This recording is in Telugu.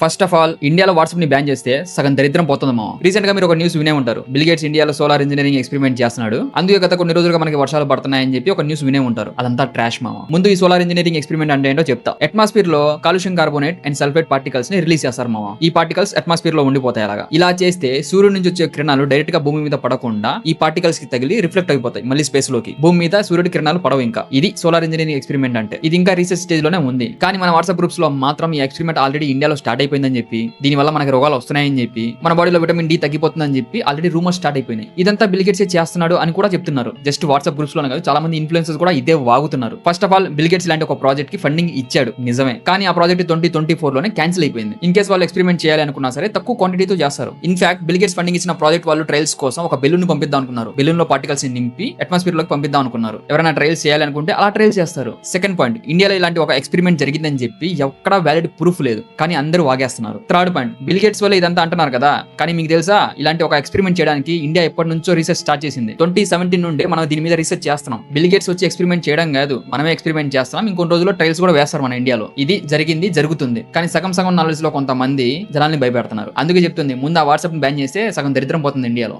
ఫస్ట్ ఆఫ్ ఆల్ ఇండియాలో వాట్సాప్ ని బ్యాన్ చేస్తే సగం దరిద్రం పోతుందమ్మా. రీసెంట్ గా మీరు ఒక న్యూస్ వినే ఉంటారు. బిల్ గేట్స్ ఇండియాలో సోలార్ ఇంజనీరింగ్ ఎక్స్పెరిమెంట్ చేస్తున్నాడు, అందుకే గత కొన్ని రోజులుగా మనకి వర్షాలు పడుతున్నాయని చెప్పి ఒక న్యూస్ వినే ఉంటారు. అదంతా ట్రాష్ మామ. ముందు ఈ సోలార్ ఇంజనీరింగ్ ఎక్స్పెరిమెంట్ అంటే ఏంటో చెప్తా. అట్మాస్ఫియర్ లో కాలుష్యం కార్బోనేట్ అండ్ సల్ఫేట్ పార్టికల్స్ ని రిలీజ్ చేస్తారు మామ. ఈ పార్టికల్స్ అట్మాస్ఫియర్ లో ఉండిపోతాయి. అలాగా ఇలా చేస్తే సూర్యుడి నుంచి వచ్చే కిరణాలు డైరెక్ట్ గా భూమి మీద పడకుండా ఈ పార్టికల్స్ కి తగిలి రిఫ్లెక్ట్ అయిపోతాయి మళ్ళీ స్పేస్ లోకి. భూమి మీద సూర్యుడి కిరణాలు పడవు. ఇంకా ఇది సోలార్ ఇంజనీరింగ్ ఎక్స్పెరిమెంట్ అంటే. ఇది ఇంకా రీసెర్చ్ స్టేజ్ లోనే ఉంది. కానీ మన వాట్సాప్ గ్రూప్స్ లో మాత్రం ఈ ఎక్స్పెరిమెంట్ ఆల్రెడీ ఇండియాలో స్టార్ట్ అయిపోయిందని చెప్పి, దీనివల్ల మనకి రోగాలు వస్తున్నాయని చెప్పి, మన బాడీలో విటమిన్ డి తగ్గిపోతుందని చెప్పి ఆల్రెడీ రూమర్స్ స్టార్ట్ అయిపోయినాయి. ఇదంతా బిల్ గేట్స్ చేస్తున్నాడు అని కూడా చెప్తున్నారు. జస్ట్ వాట్సాప్ గ్రూప్స్ లోనే కాదు, చాలా మంది ఇన్ఫ్లుయెన్సర్స్ కూడా ఇదే వాగుతున్నారు. First of all Bill Gates లాంటి ఒక ప్రాజెక్ట్ కి ఫండింగ్ ఇచ్చాడు నిజమే, కానీ ఆ ప్రాజెక్ట్ 2024 లోనే క్యాన్సిల్ అయిపోయింది. ఇన్ కేసు వాళ్ళు ఎక్స్పెరిమెంట్ చేయాలి అనుకున్నా సరే తక్కువ క్వాంటిటీతో చేస్తారు. ఇన్ఫాక్ట్ బిల్ గేట్స్ ఫండింగ్ ఇచ్చిన ప్రాజెక్ట్ వాళ్ళు ట్రయల్స్ కోసం ఒక బెలూన్ పంపిద్దాం అనుకున్నారు. బెలూన్ లో పార్టికల్స్ ని నింపి అట్మాస్ఫియర్ లోకి పంపిద్దాం అనుకున్నారు. ఎవరైనా ట్రయల్స్ చేయాలనుకుంటే అలా ట్రయల్స్ చేస్తారు. సెకండ్ పాయింట్, ఇండియాలో ఇలాంటి ఒక ఎక్స్పెరిమెంట్ జరిగిందని చెప్పి ఎక్కడ వ్యాలిడ్ ప్రూఫ్ లేదు, కానీ అందరూ వాగేస్తున్నారు. థర్డ్ పాయింట్, బిల్ గేట్స్ వల్ల ఇదంతా అంటున్నారు కదా, కానీ మీకు తెలుసా ఇలాంటి ఒక ఎక్స్పెరిమెంట్ చేయడానికి ఇండియా ఎప్పటి నుంచో రీసెర్చ్ స్టార్ట్ చేసింది. 2017 నుండి మనం దీని మీద రీసెర్చ్ చేస్తున్నాం. బిల్ గేట్స్ వచ్చి ఎక్స్పెరిమెంట్ చేయడం కాదు, మనమే ఎక్స్పెరిమెంట్ చేస్తున్నాం. ఇంకొన్ని రోజుల్లో ట్రయల్స్ కూడా వేస్తారు మన ఇండియాలో. ఇది జరిగింది, జరుగుతుంది. కానీ సగం నాలెడ్జ్ లో కొంతమంది జనాల్ని భయపెడుతున్నారు. అందుకే చెప్తుంది, ముందు ఆ వాట్సాప్ బ్యాన్ చేస్తే సగం దరిద్రం పోతుంది ఇండియాలో.